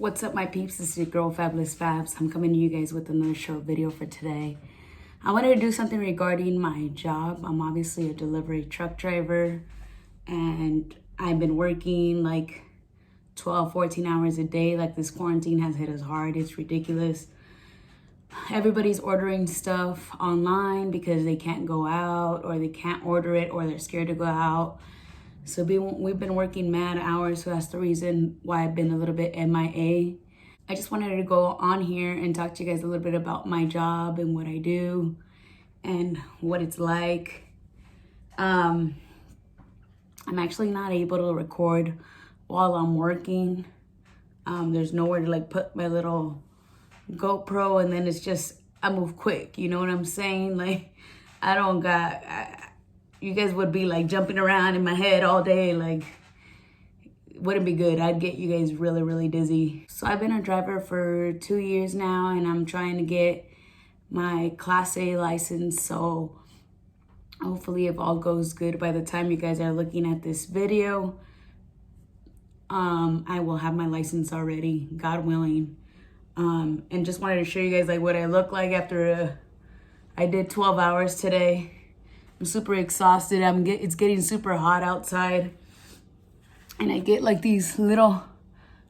What's up, my peeps? This is your girl Fabulous Fabs. I'm coming to you guys with another short video for today. I wanted to do something regarding my job. I'm obviously a delivery truck driver, and I've been working like 12, 14 hours a day. Like, this quarantine has hit us hard. It's ridiculous. Everybody's ordering stuff online because they can't go out, or they can't order it, or they're scared to go out. So we've been working mad hours, so that's the reason why I've been a little bit MIA. I just wanted to go on here and talk to you guys a little bit about my job and what I do and what it's like. I'm actually not able to record while I'm working. There's nowhere to like put my little GoPro, and then it's just, I move quick, you know what I'm saying? Like, you guys would be like jumping around in my head all day. Like, wouldn't be good. I'd get you guys really, really dizzy. So I've been a driver for 2 years now, and I'm trying to get my Class A license. So hopefully, if all goes good, by the time you guys are looking at this video, I will have my license already, God willing. And just wanted to show you guys like what I look like after I did 12 hours today. I'm super exhausted. It's getting super hot outside, and I get like these little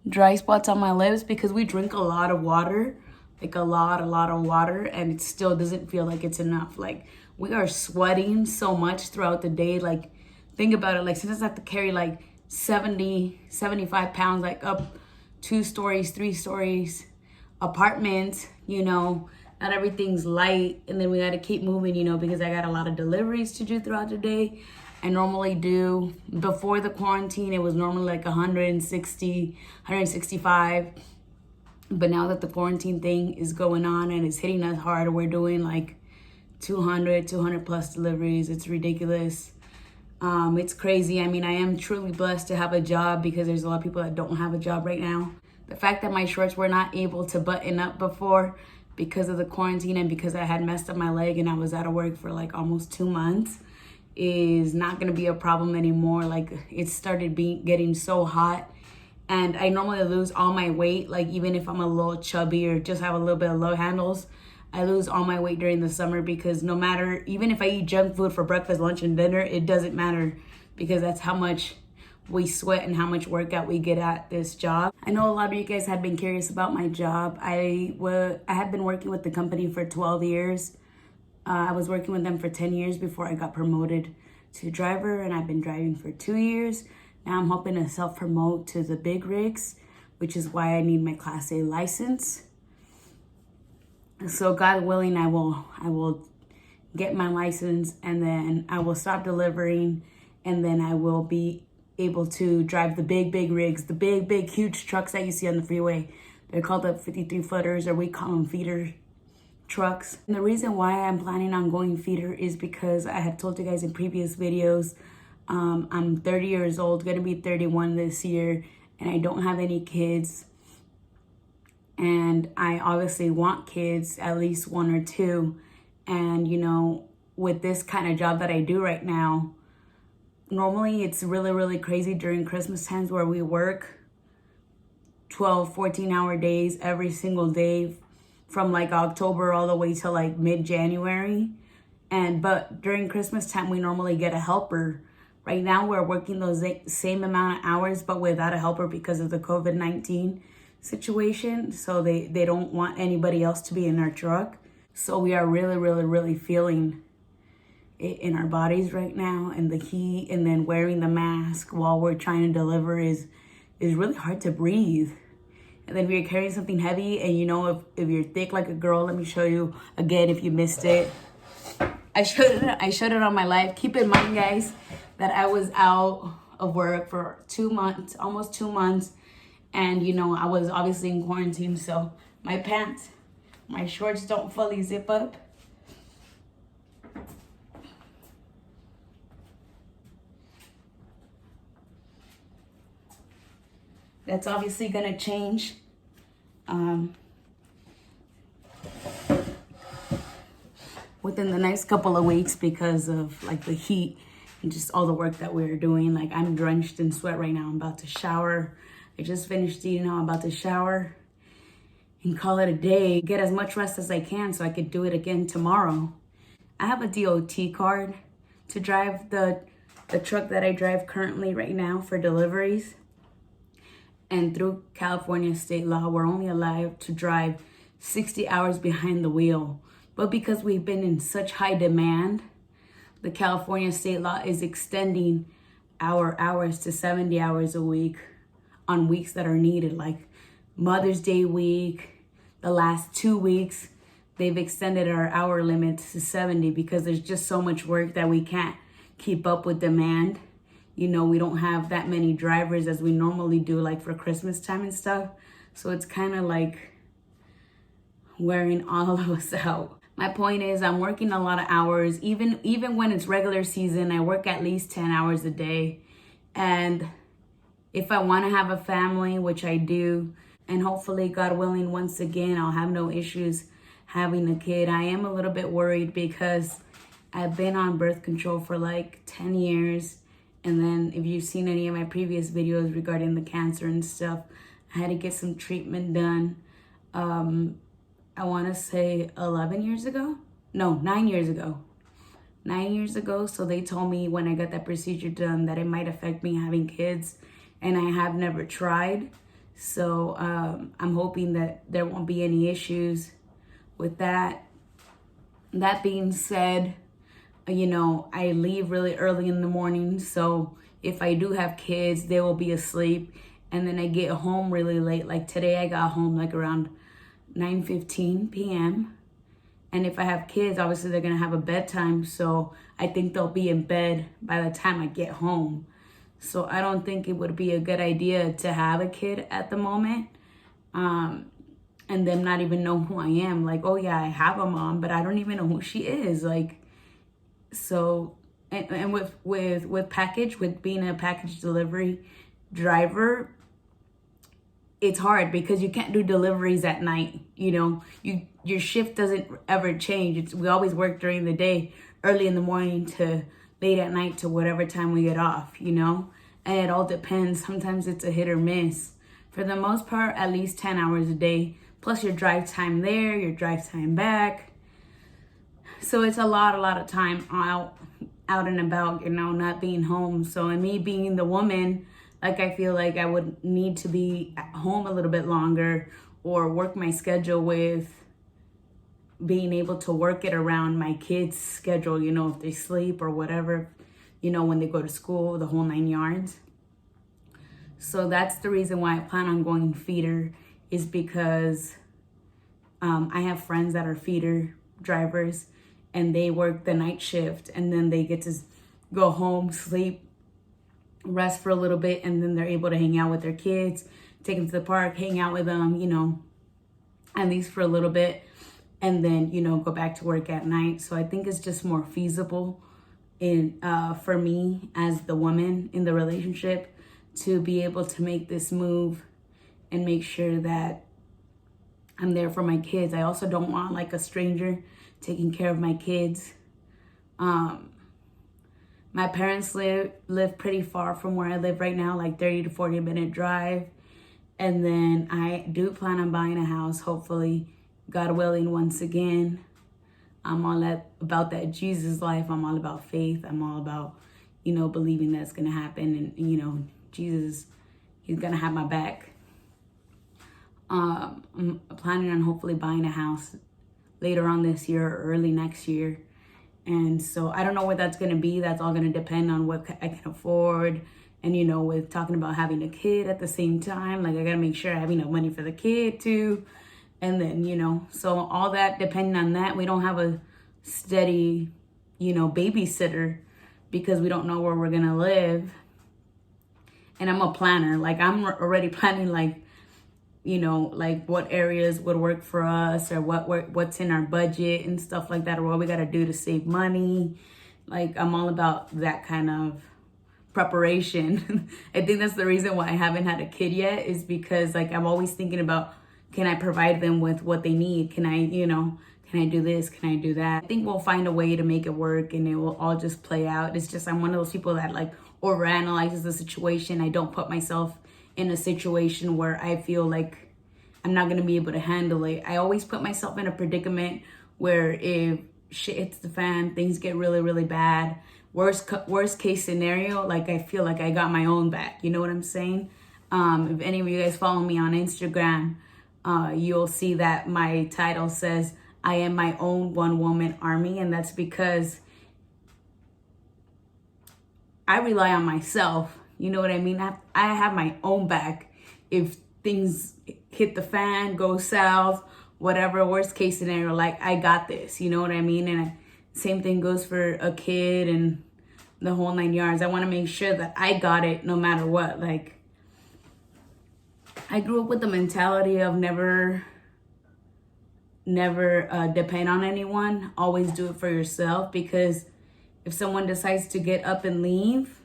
dry spots on my lips because we drink a lot of water, like a lot of water, and it still doesn't feel like it's enough. Like, we are sweating so much throughout the day. Like, think about it. Like, sometimes I have to carry like 70, 75 pounds, like up 2 stories, 3 stories, apartments, you know. Not everything's light, and then we got to keep moving, you know, because I got a lot of deliveries to do throughout the day. I normally do, before the quarantine, it was normally like 160, 165. But now that the quarantine thing is going on and it's hitting us hard, we're doing like 200 plus deliveries. It's ridiculous. It's crazy. I mean, I am truly blessed to have a job because there's a lot of people that don't have a job right now. The fact that my shorts were not able to button up before because of the quarantine and because I had messed up my leg and I was out of work for like almost 2 months is not gonna be a problem anymore. Like, it started getting so hot, and I normally lose all my weight. Like, even if I'm a little chubby or just have a little bit of low handles, I lose all my weight during the summer because no matter, even if I eat junk food for breakfast, lunch, and dinner, it doesn't matter because that's how much we sweat and how much workout we get at this job. I know a lot of you guys have been curious about my job. I have been working with the company for 12 years. I was working with them for 10 years before I got promoted to driver, and I've been driving for 2 years. Now I'm hoping to self-promote to the big rigs, which is why I need my Class A license. So God willing, I will get my license, and then I will stop delivering, and then I will be able to drive the big rigs, the big huge trucks that you see on the freeway. They're called the 53 footers, or we call them feeder trucks. And the reason why I'm planning on going feeder is because I have told you guys in previous videos, I'm 30 years old, gonna be 31 this year, and I don't have any kids. And I obviously want kids, at least 1 or 2. And you know, with this kind of job that I do right now, normally it's really crazy during Christmas times where we work 12, 14-hour days every single day from like October all the way to like mid-January. But during Christmas time, we normally get a helper. Right now, we're working those same amount of hours, but without a helper because of the COVID-19 situation. So they don't want anybody else to be in our truck. So we are really feeling it in our bodies right now, and the heat, and then wearing the mask while we're trying to deliver is really hard to breathe. And then we're carrying something heavy, and you know, if you're thick like a girl, let me show you again if you missed it. I showed it on my live. Keep in mind, guys, that I was out of work for 2 months, almost 2 months, and you know, I was obviously in quarantine, so my pants, my shorts don't fully zip up. That's obviously gonna change. Within the next couple of weeks because of like the heat and just all the work that we're doing. Like, I'm drenched in sweat right now. I'm about to shower. I just finished eating. Now I'm about to shower and call it a day. Get as much rest as I can so I could do it again tomorrow. I have a DOT card to drive the truck that I drive currently right now for deliveries. And through California state law, we're only allowed to drive 60 hours behind the wheel. But because we've been in such high demand, the California state law is extending our hours to 70 hours a week on weeks that are needed, like Mother's Day week. The last 2 weeks, they've extended our hour limit to 70 because there's just so much work that we can't keep up with demand. You know, we don't have that many drivers as we normally do, like for Christmas time and stuff. So it's kind of like wearing all of us out. My point is, I'm working a lot of hours. Even when it's regular season, I work at least 10 hours a day. And if I want to have a family, which I do, and hopefully, God willing, once again, I'll have no issues having a kid. I am a little bit worried because I've been on birth control for like 10 years. And then if you've seen any of my previous videos regarding the cancer and stuff, I had to get some treatment done. I want to say 11 years ago. No, 9 years ago. 9 years ago. So they told me when I got that procedure done that it might affect me having kids. And I have never tried. So I'm hoping that there won't be any issues with that. That being said, you know, I leave really early in the morning. So if I do have kids, they will be asleep. And then I get home really late. Like today I got home like around 9:15 p.m. And if I have kids, obviously they're going to have a bedtime. So I think they'll be in bed by the time I get home. So I don't think it would be a good idea to have a kid at the moment. And them not even know who I am. Like, oh yeah, I have a mom, but I don't even know who she is. Like, so, and with being a package delivery driver, it's hard because you can't do deliveries at night. You know, your shift doesn't ever change. We always work during the day, early in the morning to late at night to whatever time we get off, you know, and it all depends. Sometimes it's a hit or miss. For the most part, at least 10 hours a day, plus your drive time there, your drive time back. So it's a lot of time out and about, you know, not being home. So, and me being the woman, like I feel like I would need to be at home a little bit longer or work my schedule with being able to work it around my kids' schedule, you know, if they sleep or whatever, you know, when they go to school, the whole 9 yards. So that's the reason why I plan on going feeder, is because I have friends that are feeder drivers and they work the night shift and then they get to go home, sleep, rest for a little bit, and then they're able to hang out with their kids, take them to the park, hang out with them, you know, at least for a little bit, and then, you know, go back to work at night. So I think it's just more feasible for me as the woman in the relationship to be able to make this move and make sure that I'm there for my kids. I also don't want like a stranger taking care of my kids. My parents live pretty far from where I live right now, like 30 to 40 minute drive. And then I do plan on buying a house, hopefully, God willing, once again. I'm all about that Jesus life. I'm all about faith. I'm all about, you know, believing that's going to happen. And, you know, Jesus, he's going to have my back. I'm planning on hopefully buying a house later on this year or early next year. And so I don't know what that's going to be. That's all going to depend on what I can afford. And, you know, with talking about having a kid at the same time, like I got to make sure I have enough money for the kid too. And then, you know, so all that, depending on that, we don't have a steady, you know, babysitter because we don't know where we're going to live. And I'm a planner. Like I'm already planning, like, you know, like what areas would work for us or what's in our budget and stuff like that, or what we got to do to save money. Like I'm all about that kind of preparation. I think that's the reason why I haven't had a kid yet, is because like I'm always thinking about, can I provide them with what they need? Can I, you know, can I do this? Can I do that? I think we'll find a way to make it work and it will all just play out. It's just I'm one of those people that like overanalyzes the situation. I don't put myself in a situation where I feel like I'm not going to be able to handle it. I always put myself in a predicament where if shit hits the fan, things get really, really bad. Worst case scenario, like I feel like I got my own back. You know what I'm saying? If any of you guys follow me on Instagram, you'll see that my title says, I am my own one-woman army. And that's because I rely on myself. You know what I mean? I have my own back. If things hit the fan, go south, whatever, worst case scenario, like I got this. You know what I mean? And same thing goes for a kid and the whole 9 yards. I want to make sure that I got it no matter what. Like, I grew up with the mentality of never depend on anyone. Always do it for yourself, because if someone decides to get up and leave,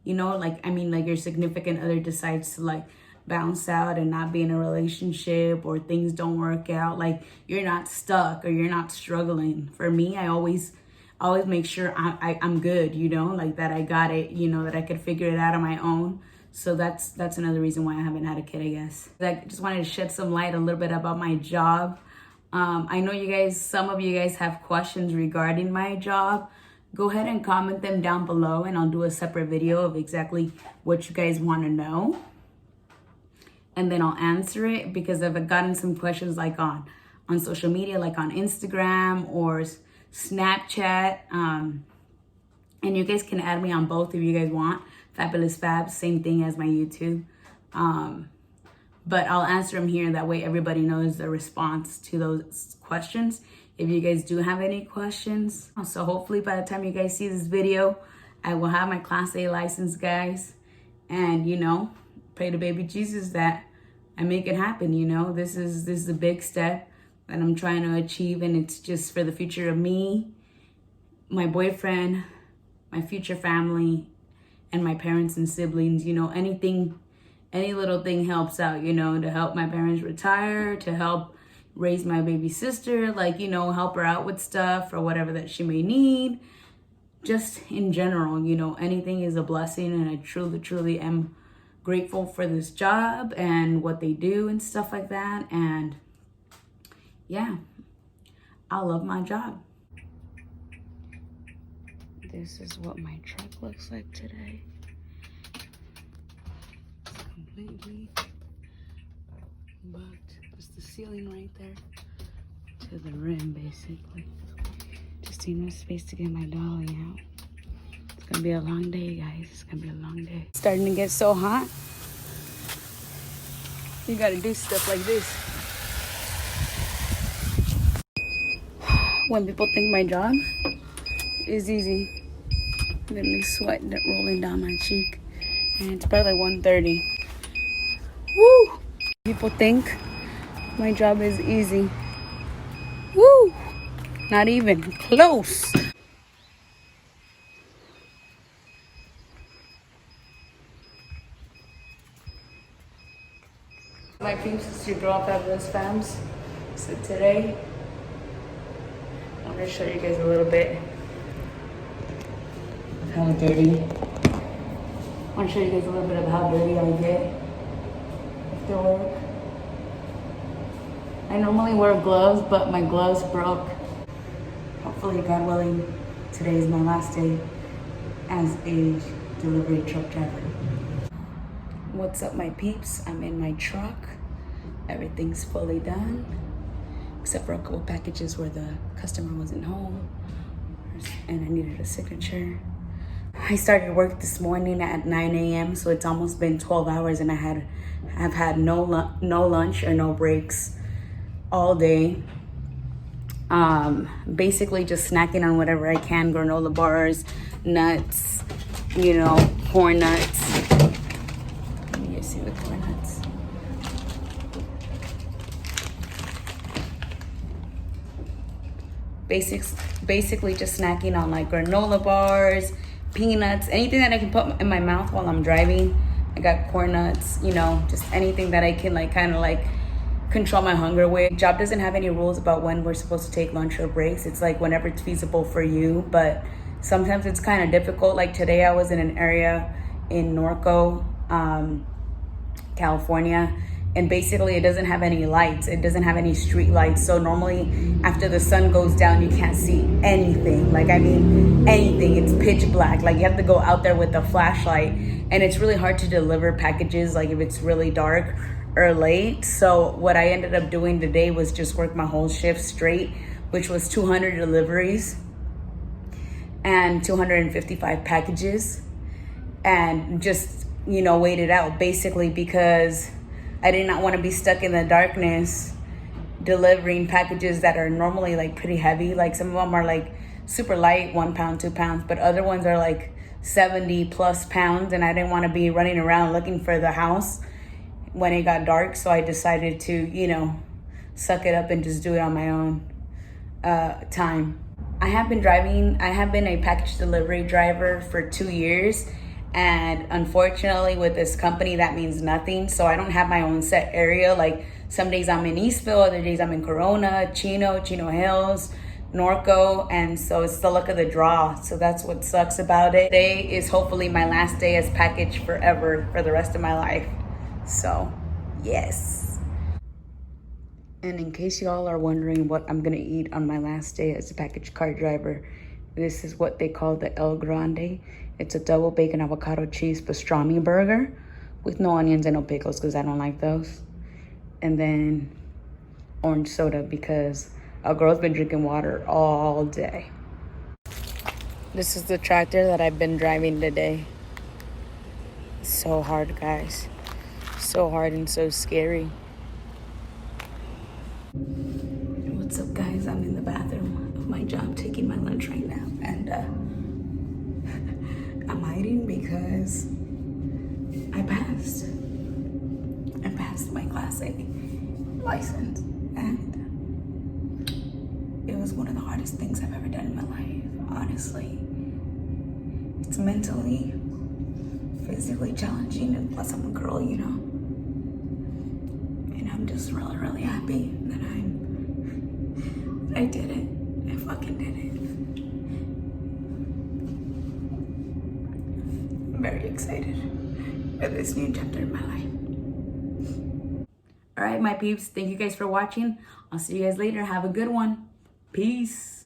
you know, like, I mean, like your significant other decides to like bounce out and not be in a relationship, or things don't work out, like you're not stuck or you're not struggling. For me, I always make sure I'm good, you know, like that I got it, you know, that I could figure it out on my own. So that's another reason why I haven't had a kid, I guess. I just wanted to shed some light a little bit about my job. I know some of you guys have questions regarding my job. Go ahead and comment them down below, and I'll do a separate video of exactly what you guys want to know. And then I'll answer it, because I've gotten some questions like on social media, like on Instagram or Snapchat. And you guys can add me on both if you guys want. Fabulous Fab, same thing as my YouTube. But I'll answer them here. That way everybody knows the response to those questions, if you guys do have any questions. So hopefully by the time you guys see this video, I will have my Class A license, guys. And, you know, pray to baby Jesus that I make it happen, you know. This is a big step that I'm trying to achieve, and it's just for the future of me, my boyfriend, my future family, and my parents and siblings. You know, any little thing helps out, you know, to help my parents retire, to help raise my baby sister, like, you know, help her out with stuff or whatever that she may need. Just in general, you know, anything is a blessing, and I truly, truly am grateful for this job and what they do and stuff like that. And yeah, I love my job. This is what my truck looks like today. It's completely bugged. It's the ceiling right there to the rim, basically. Just enough space to get my dolly out. It's gonna be a long day, guys. It's gonna be a long day. It's starting to get so hot. You gotta do stuff like this. When people think my job is easy, literally sweat rolling down my cheek. And it's probably 1:30. Woo! People think my job is easy. Woo! Not even close. My peeps, it's your girl Fabulous Fams. So today, I'm gonna show you guys a little bit of how dirty. I want to show you guys a little bit of how dirty I get after work. I normally wear gloves, but my gloves broke. Hopefully, God willing, today is my last day as a delivery truck driver. What's up, my peeps? I'm in my truck. Everything's fully done, except for a couple packages where the customer wasn't home and I needed a signature. I started work this morning at 9 a.m. so it's almost been 12 hours, and I've had no lunch or no breaks all day. Basically just snacking on whatever I can, granola bars, nuts, you know, corn nuts. Let me just see the corn nuts. Basically just snacking on like granola bars, peanuts, anything that I can put in my mouth while I'm driving. I got corn nuts, you know, just anything that I can like kind of like control my hunger with. Job doesn't have any rules about when we're supposed to take lunch or breaks. It's like whenever it's feasible for you, but sometimes it's kind of difficult. Like today I was in an area in Norco California, and basically it doesn't have any lights. It doesn't have any street lights. So normally after the sun goes down, you can't see anything. Like, I mean, anything. It's pitch black. Like, you have to go out there with a flashlight, and it's really hard to deliver packages, like if it's really dark or late. So what I ended up doing today was just work my whole shift straight, which was 200 deliveries and 255 packages, and just, you know, wait it out basically, because I did not want to be stuck in the darkness delivering packages that are normally like pretty heavy. Like, some of them are like super light, 1 pound, 2 pounds, but other ones are like 70 plus pounds, and I didn't want to be running around looking for the house when it got dark. So I decided to, you know, suck it up and just do it on my own time. I have been a package delivery driver for 2 years, and unfortunately with this company that means nothing. So I don't have my own set area. Like, some days I'm in Eastville, other days I'm in Corona, Chino Hills, Norco, and so it's the luck of the draw. So that's what sucks about it. Today is hopefully my last day as package forever, for the rest of my life. So yes. And in case y'all are wondering what I'm gonna eat on my last day as a package car driver, this is what they call the El Grande. It's a double bacon avocado cheese pastrami burger with no onions and no pickles, because I don't like those. And then orange soda, because a girl's been drinking water all day. This is the tractor that I've been driving today. It's so hard, guys. So hard and so scary. What's up, guys? I'm in the bathroom of my job taking my lunch right now, and I'm hiding because I passed my Class A license, and it was one of the hardest things I've ever done in my life, honestly. It's mentally, physically challenging, and plus I'm a girl, you know. And I'm just really, really happy that I did it. I fucking did it. I'm very excited for this new chapter in my life. All right, my peeps, thank you guys for watching. I'll see you guys later. Have a good one. Peace.